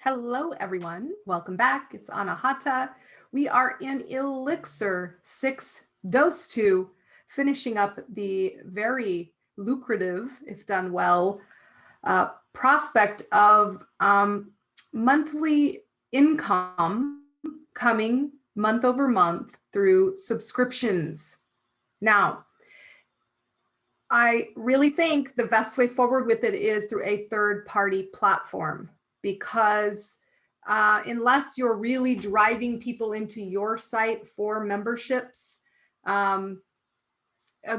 Hello, everyone. Welcome back. It's Anahata. We are in Elixir 6 Dose 2, finishing up the very lucrative, if done well, prospect of monthly income coming month over month through subscriptions. Now, I really think the best way forward with it is through a third-party platform, because unless you're really driving people into your site for memberships, a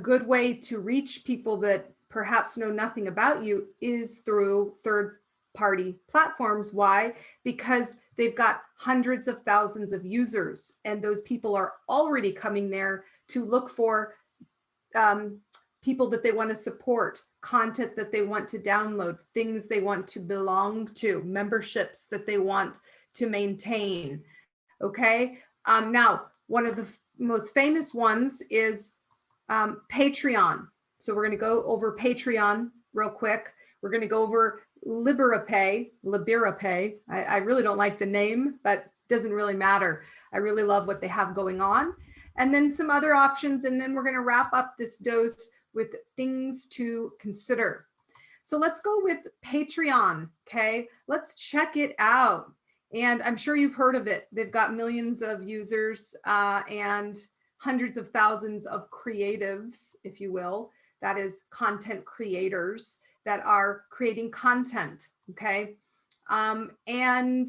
good way to reach people that perhaps know nothing about you is through third-party platforms. Why? Because they've got hundreds of thousands of users, and those people are already coming there to look for people that they want to support, content that they want to download, things they want to belong to, memberships that they want to maintain. Okay. Now, one of the most famous ones is Patreon. So we're going to go over Patreon real quick. We're going to go over Liberapay. I really don't like the name, but doesn't really matter. I really love what they have going on. And then some other options. And then we're going to wrap up this dose with things to consider. So let's go with Patreon. Okay, let's check it out. And I'm sure you've heard of it. They've got millions of users and hundreds of thousands of creatives, if you will. That is content creators that are creating content. Okay. And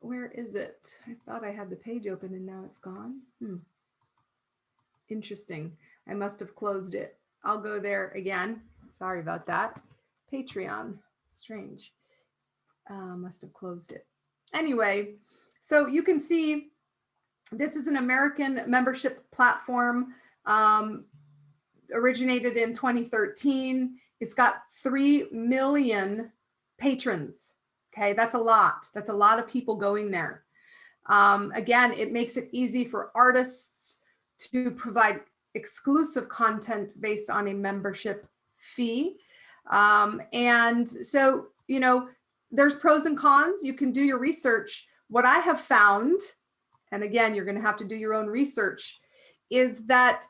where is it? I thought I had the page open and now it's gone. Interesting. I must have closed it. I'll go there again. Sorry about that. Patreon. Strange. Must have closed it. Anyway, so you can see this is an American membership platform, originated in 2013. It's got 3 million patrons. Okay, that's a lot. That's a lot of people going there. Again, it makes it easy for artists to provide exclusive content based on a membership fee. And so, you know, there's pros and cons. You can do your research. What I have found, and again, you're going to have to do your own research, is that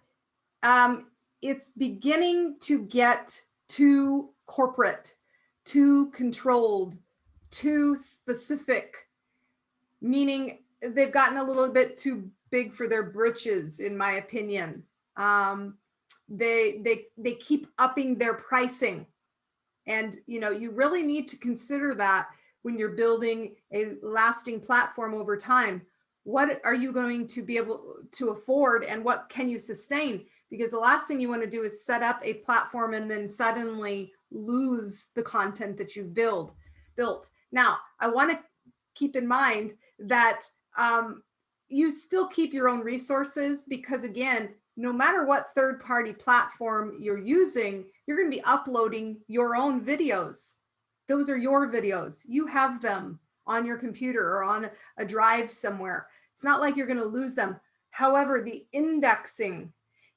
it's beginning to get too corporate, too controlled, too specific, meaning they've gotten a little bit too big for their britches, in my opinion. They keep upping their pricing, and you know, you really need to consider that when you're building a lasting platform over time. What are you going to be able to afford, and what can you sustain? Because the last thing you want to do is set up a platform and then suddenly lose the content that you've built. Now, I want to keep in mind that you still keep your own resources, because again, no matter what third-party platform you're using, you're going to be uploading your own videos. Those are your videos. You have them on your computer or on a drive somewhere. It's not like you're going to lose them. However, the indexing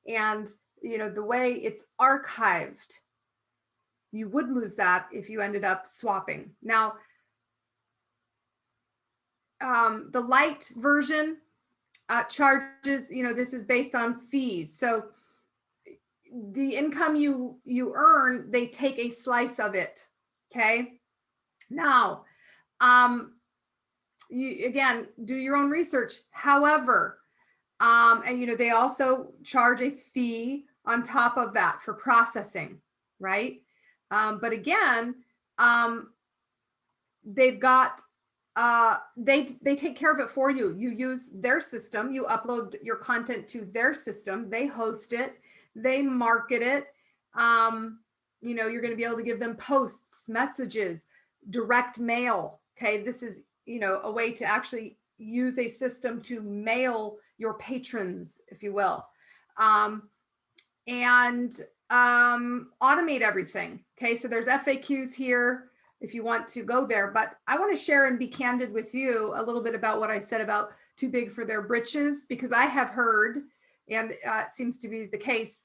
and, you know, the way it's archived, you would lose that if you ended up swapping. Now, the light version charges, you know, this is based on fees. So the income you earn, they take a slice of it. Okay. Now, you, again, do your own research. However, and you know, they also charge a fee on top of that for processing, right? But again, they've got they take care of it for you. You use their system, you upload your content to their system, they host it, they market it. You know, you're going to be able to give them posts, messages, direct mail. Okay, this is, you know, a way to actually use a system to mail your patrons, if you will, and automate everything. Okay, so there's FAQs here if you want to go there, but I want to share and be candid with you a little bit about what I said about too big for their britches, because I have heard, and it seems to be the case,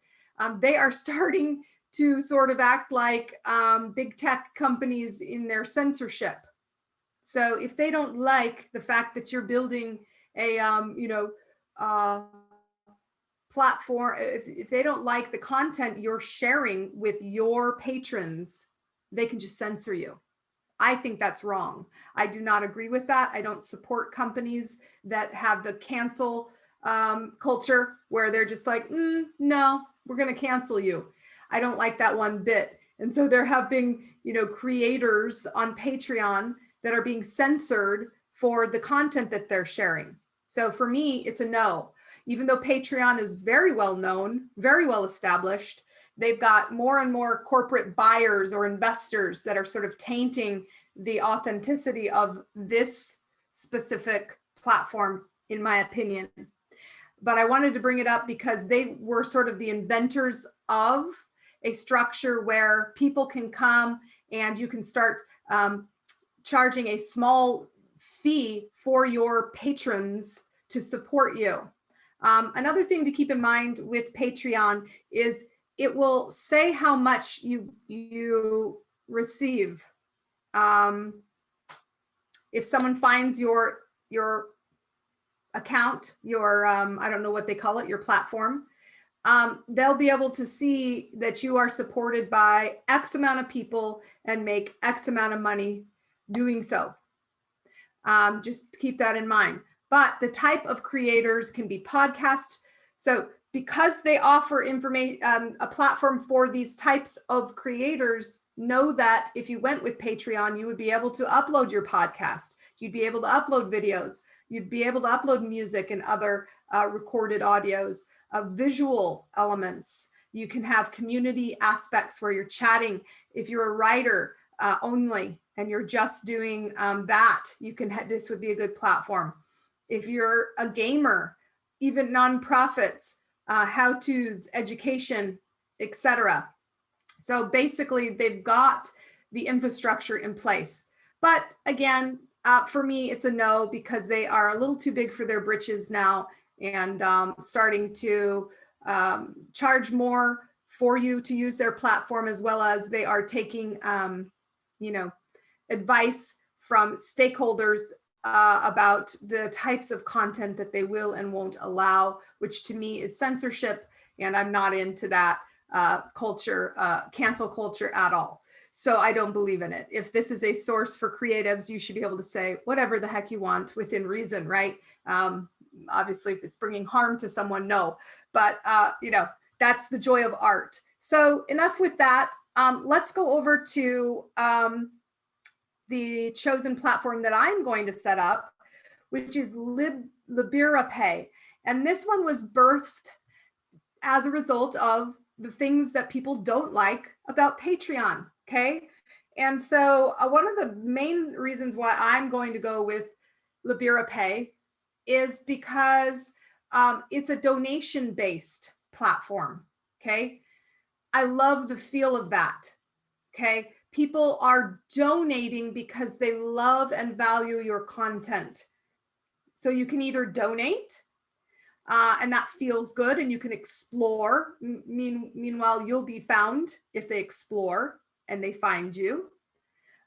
they are starting to sort of act like big tech companies in their censorship. So if they don't like the fact that you're building a, platform, if they don't like the content you're sharing with your patrons, they can just censor you. I think that's wrong. I do not agree with that. I don't support companies that have the cancel culture where they're just like, no, we're going to cancel you. I don't like that one bit. And so there have been, creators on Patreon that are being censored for the content that they're sharing. So for me, it's a no. Even though Patreon is very well known, very well established, they've got more and more corporate buyers or investors that are sort of tainting the authenticity of this specific platform, in my opinion. But I wanted to bring it up because they were sort of the inventors of a structure where people can come and you can start charging a small fee for your patrons to support you. Another thing to keep in mind with Patreon is it will say how much you receive. If someone finds your account, your I don't know what they call it, your platform, they'll be able to see that you are supported by X amount of people and make X amount of money doing so. Just keep that in mind. But the type of creators can be podcast. So because they offer information, a platform for these types of creators, know that if you went with Patreon, you would be able to upload your podcast. You'd be able to upload videos. You'd be able to upload music and other recorded audios, visual elements. You can have community aspects where you're chatting. If you're a writer only and you're just doing that, you can this would be a good platform. If you're a gamer, even nonprofits, how-tos, education, etc. So basically, they've got the infrastructure in place. But again, for me, it's a no because they are a little too big for their britches now and starting to charge more for you to use their platform, as well as they are taking, advice from stakeholders about the types of content that they will and won't allow, which to me is censorship, and I'm not into that culture, cancel culture at all. So I don't believe in it. If this is a source for creatives, you should be able to say whatever the heck you want within reason, right? Obviously, if it's bringing harm to someone, no. But, that's the joy of art. So enough with that. Let's go over to the chosen platform that I'm going to set up, which is Liberapay. And this one was birthed as a result of the things that people don't like about Patreon, okay? And so one of the main reasons why I'm going to go with Liberapay is because it's a donation-based platform, okay? I love the feel of that, okay? People are donating because they love and value your content. So you can either donate, and that feels good, and you can explore. Meanwhile, you'll be found if they explore and they find you.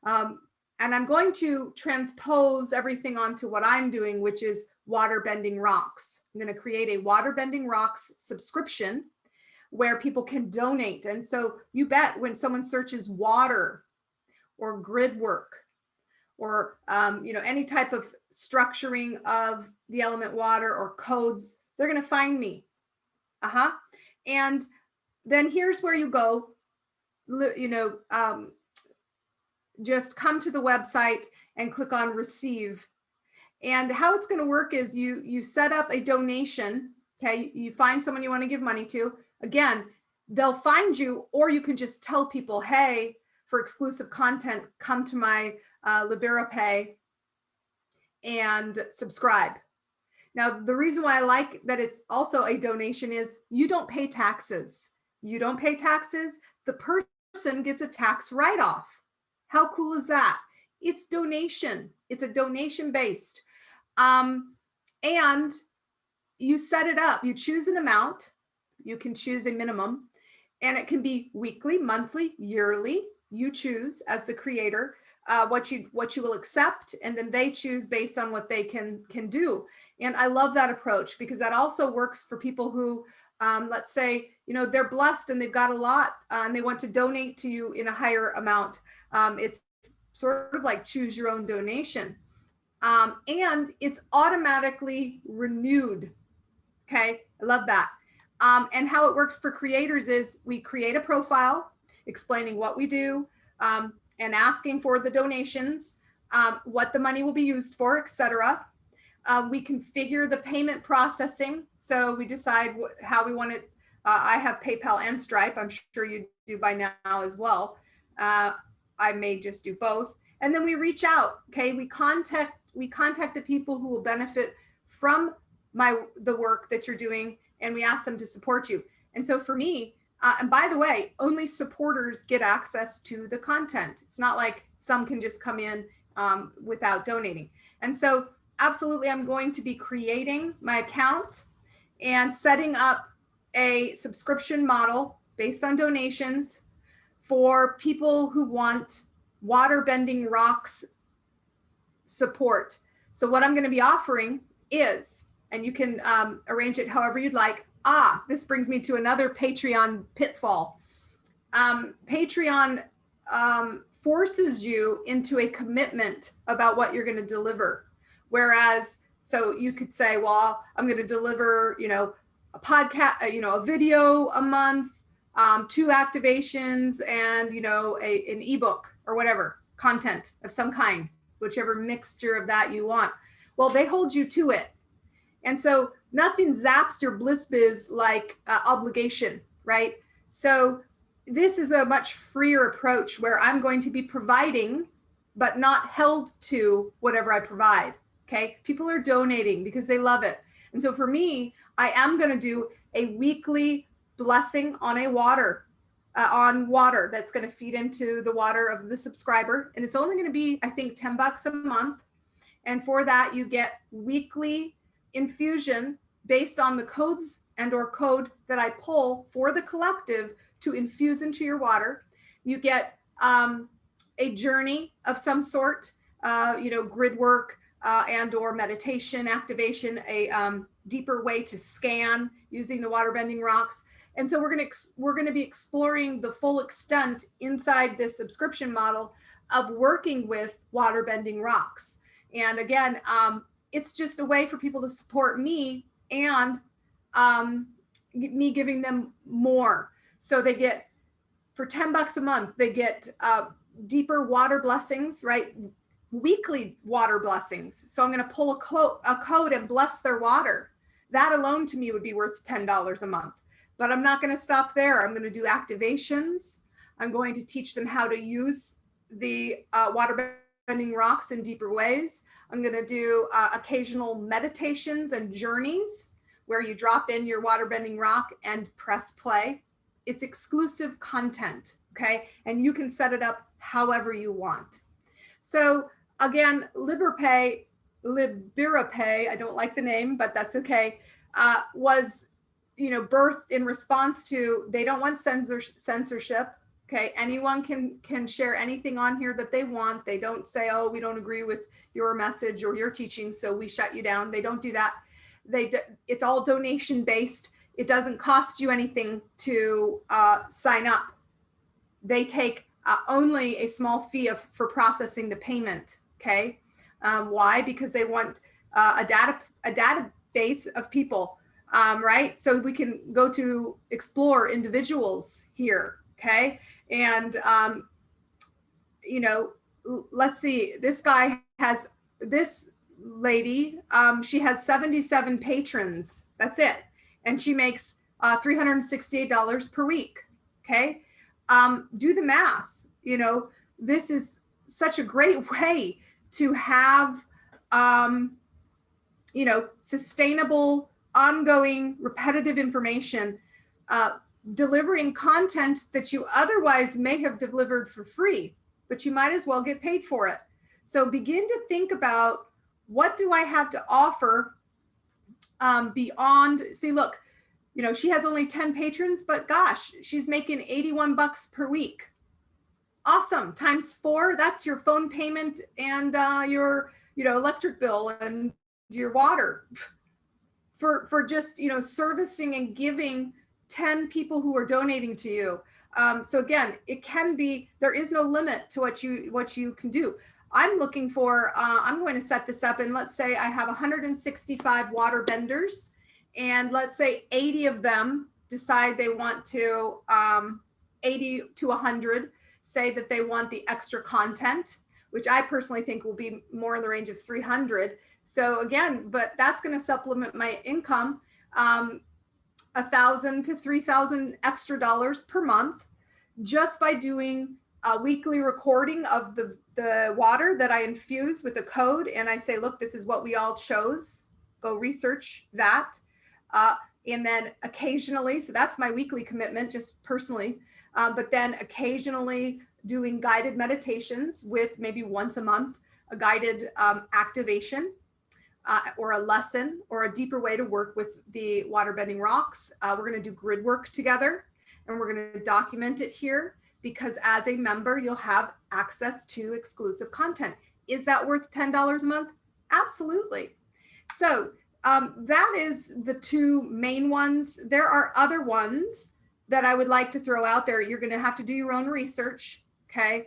And I'm going to transpose everything onto what I'm doing, which is waterbending rocks. I'm going to create a waterbending rocks subscription where people can donate. And so you bet when someone searches water or grid work or any type of structuring of the element water or codes, they're going to find me. And then here's where you go, just come to the website and click on receive. And how it's going to work is you set up a donation. Okay, you find someone you want to give money to. Again, they'll find you, or you can just tell people, hey, for exclusive content, come to my Liberapay and subscribe. Now, the reason why I like that it's also a donation is you don't pay taxes. You don't pay taxes. The person gets a tax write-off. How cool is that? It's donation. It's a donation based. And you set it up. You choose an amount. You can choose a minimum. And it can be weekly, monthly, yearly. You choose as the creator what you will accept, and then they choose based on what they can do. And I love that approach, because that also works for people who, let's say, they're blessed and they've got a lot and they want to donate to you in a higher amount. It's sort of like choose your own donation. And it's automatically renewed. Okay, I love that. And how it works for creators is we create a profile explaining what we do, and asking for the donations, what the money will be used for, etc. We configure the payment processing. So we decide how we want it. I have PayPal and Stripe. I'm sure you do by now as well. I may just do both. And then we reach out. Okay, we contact the people who will benefit from the work that you're doing, and we ask them to support you. And so for me, and by the way, only supporters get access to the content. It's not like some can just come in without donating. And so absolutely, I'm going to be creating my account and setting up a subscription model based on donations for people who want water bending rocks support. So what I'm going to be offering is, and you can arrange it however you'd like. This brings me to another Patreon pitfall. Patreon forces you into a commitment about what you're going to deliver. Whereas, so you could say, well, I'm going to deliver, a podcast, a video a month, 2 activations, and, an ebook or whatever, content of some kind, whichever mixture of that you want. Well, they hold you to it. And so nothing zaps your bliss biz like obligation, right? So this is a much freer approach where I'm going to be providing, but not held to whatever I provide. Okay. People are donating because they love it. And so for me, I am going to do a weekly blessing on water that's going to feed into the water of the subscriber. And it's only going to be, I think, $10 a month. And for that, you get weekly infusion based on the codes or code that I pull for the collective to infuse into your water. You get a journey of some sort, grid work and or meditation, activation, a deeper way to scan using the water bending rocks. And so we're going to be exploring the full extent inside this subscription model of working with water bending rocks. And again, it's just a way for people to support me and me giving them more. So they get, for $10 a month, they get deeper water blessings, right? Weekly water blessings. So I'm going to pull a code and bless their water. That alone to me would be worth $10 a month. But I'm not going to stop there. I'm going to do activations. I'm going to teach them how to use the water bending rocks in deeper ways. I'm going to do occasional meditations and journeys where you drop in your water bending rock and press play. It's exclusive content, okay? And you can set it up however you want. So again, Liberapay, I don't like the name, but that's okay, was birthed in response to, they don't want censorship. Okay, anyone can share anything on here that they want. They don't say, oh, we don't agree with your message or your teaching, so we shut you down. They don't do that. It's all donation based. It doesn't cost you anything to sign up. They take only a small fee for processing the payment. Okay, why? Because they want a database of people, right? So we can go to explore individuals here. Okay. And, let's see, this lady, she has 77 patrons. That's it. And she makes $368 per week. Okay. Do the math. This is such a great way to have, sustainable, ongoing, repetitive information, delivering content that you otherwise may have delivered for free, but you might as well get paid for it. So begin to think about, what do I have to offer beyond? See, look, she has only 10 patrons, but gosh, she's making 81 bucks per week. Awesome. Times 4, that's your phone payment and your, electric bill and your water for just, servicing and giving 10 people who are donating to you. So again, it can be, there is no limit to what you can do. I'm looking for, I'm going to set this up, and let's say I have 165 water benders, and let's say 80 of them decide they want to, 80 to 100 say that they want the extra content, which I personally think will be more in the range of 300. So again, but that's going to supplement my income, $1,000 to $3,000 extra dollars per month, just by doing a weekly recording of the water that I infuse with a code. And I say, look, this is what we all chose. Go research that. And then occasionally, so that's my weekly commitment, just personally, but then occasionally doing guided meditations with maybe once a month, a guided activation or a lesson or a deeper way to work with the water bending rocks. We're going to do grid work together, and we're going to document it here, because as a member, you'll have access to exclusive content. Is that worth $10 a month? Absolutely. So that is the two main ones. There are other ones that I would like to throw out there. You're going to have to do your own research. Okay.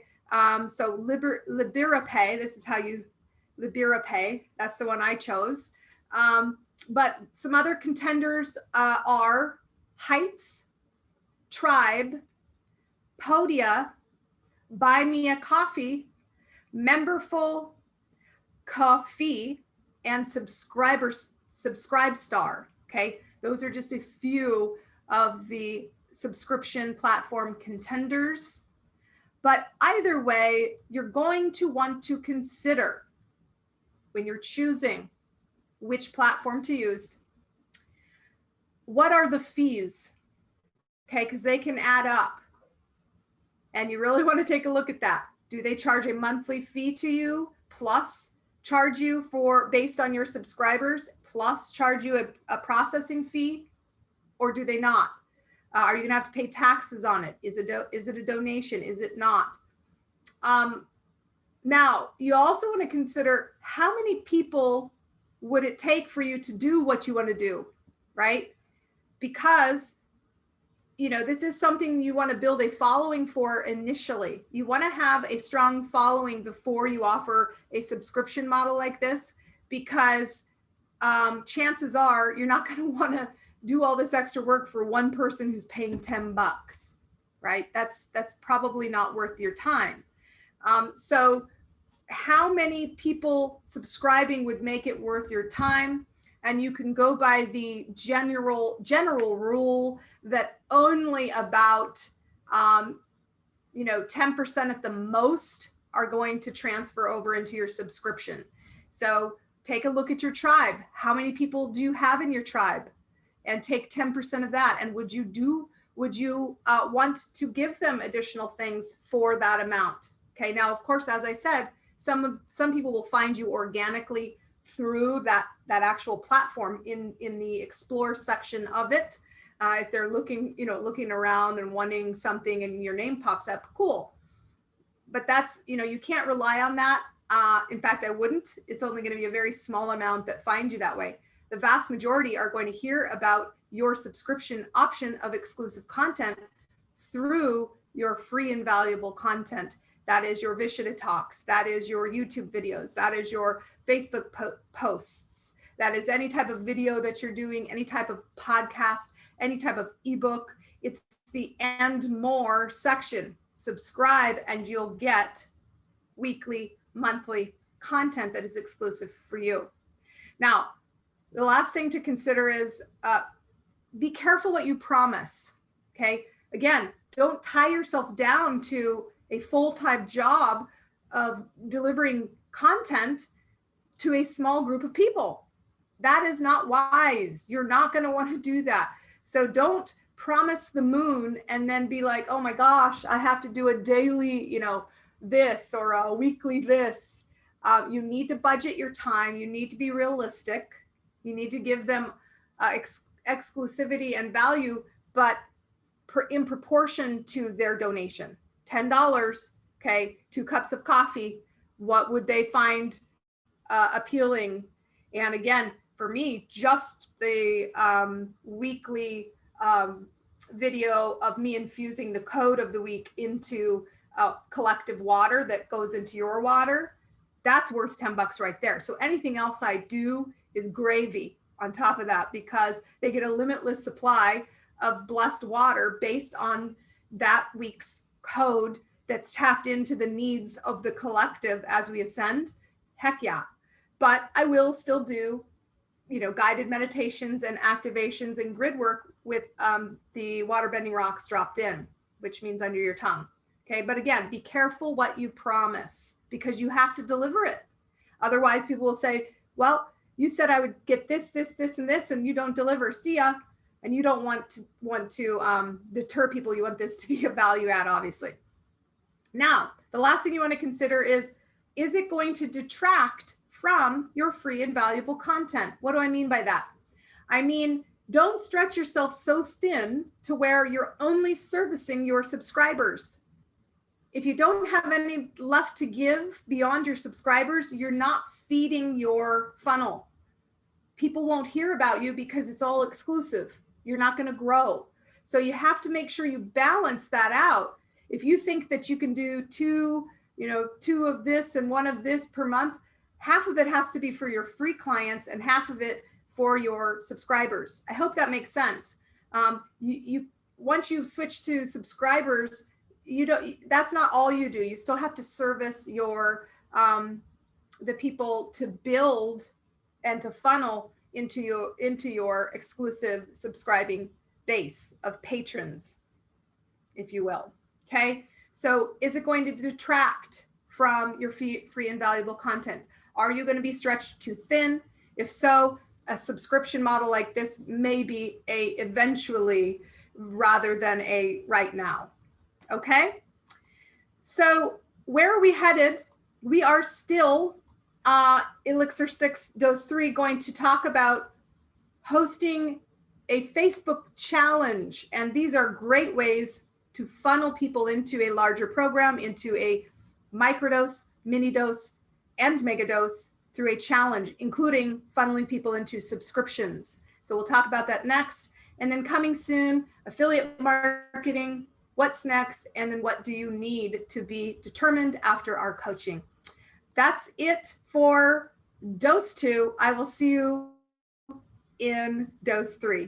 So Liberapay, this is how you, Liberapay, that's the one I chose. But some other contenders are Heights, Tribe, Podia, Buy Me a Coffee, Memberful, Coffee, and Subscribe Star. Okay, those are just a few of the subscription platform contenders. But either way, you're going to want to consider, when you're choosing which platform to use, what are the fees? Okay, because they can add up. And you really want to take a look at that. Do they charge a monthly fee to you, plus charge you for based on your subscribers, plus charge you a processing fee, or do they not? Are you gonna have to pay taxes on it? Is it a donation? Is it not? Now, you also want to consider how many people would it take for you to do what you want to do, right? Because this is something you want to build a following for initially. You want to have a strong following before you offer a subscription model like this, because chances are you're not going to want to do all this extra work for one person who's paying 10 bucks, right? That's probably not worth your time. So how many people subscribing would make it worth your time? And you can go by the general rule that only about 10% at the most are going to transfer over into your subscription. So take a look at your tribe. How many people do you have in your tribe? And take 10% of that. And would you want to give them additional things for that amount? Okay. Now, of course, as I said, some people will find you organically through that actual platform in the explore section of it. If they're looking around and wanting something and your name pops up, cool. But that's, you can't rely on that. In fact, I wouldn't. It's only going to be a very small amount that find you that way. The vast majority are going to hear about your subscription option of exclusive content through your free and valuable content. That is your Vishita talks. That is your YouTube videos. That is your Facebook posts. That is any type of video that you're doing, any type of podcast, any type of ebook. It's the and more section. Subscribe and you'll get weekly, monthly content that is exclusive for you. Now, the last thing to consider is be careful what you promise. Okay. Again, don't tie yourself down to a full-time job of delivering content to a small group of people. That is not wise. You're not going to want to do that. So don't promise the moon and then be like, oh my gosh, I have to do a daily, this or a weekly this. You need to budget your time. You need to be realistic. You need to give them exclusivity and value, but in proportion to their donation. $10, okay, 2 cups of coffee, what would they find appealing? And again, for me, just the weekly video of me infusing the code of the week into collective water that goes into your water, that's worth $10 right there. So anything else I do is gravy on top of that, because they get a limitless supply of blessed water based on that week's code that's tapped into the needs of the collective as we ascend. Heck yeah. But I will still do, guided meditations and activations and grid work with the water bending rocks dropped in, which means under your tongue. Okay. But again, be careful what you promise, because you have to deliver it. Otherwise, people will say, well, you said I would get this, this, this, and this, and you don't deliver. See ya. And you don't want to deter people. You want this to be a value add, obviously. Now, the last thing you want to consider is it going to detract from your free and valuable content? What do I mean by that? I mean, don't stretch yourself so thin to where you're only servicing your subscribers. If you don't have any left to give beyond your subscribers, you're not feeding your funnel. People won't hear about you because it's all exclusive. You're not going to grow. So you have to make sure you balance that out. If you think that you can do two of this and one of this per month, half of it has to be for your free clients and half of it for your subscribers. I hope that makes sense. Once you switch to subscribers, that's not all you do. You still have to service your the people to build and to funnel into your exclusive subscribing base of patrons, if you will. Okay. So is it going to detract from your free and valuable content? Are you going to be stretched too thin? If so, a subscription model like this may be a eventually rather than a right now. Okay. So where are we headed? We are still Elixir 6 Dose 3 going to talk about hosting a Facebook challenge. And these are great ways to funnel people into a larger program, into a microdose, mini dose, and megadose through a challenge, including funneling people into subscriptions. So we'll talk about that next. And then coming soon, affiliate marketing, what's next, and then what do you need to be determined after our coaching. That's it for Dose 2. I will see you in Dose 3.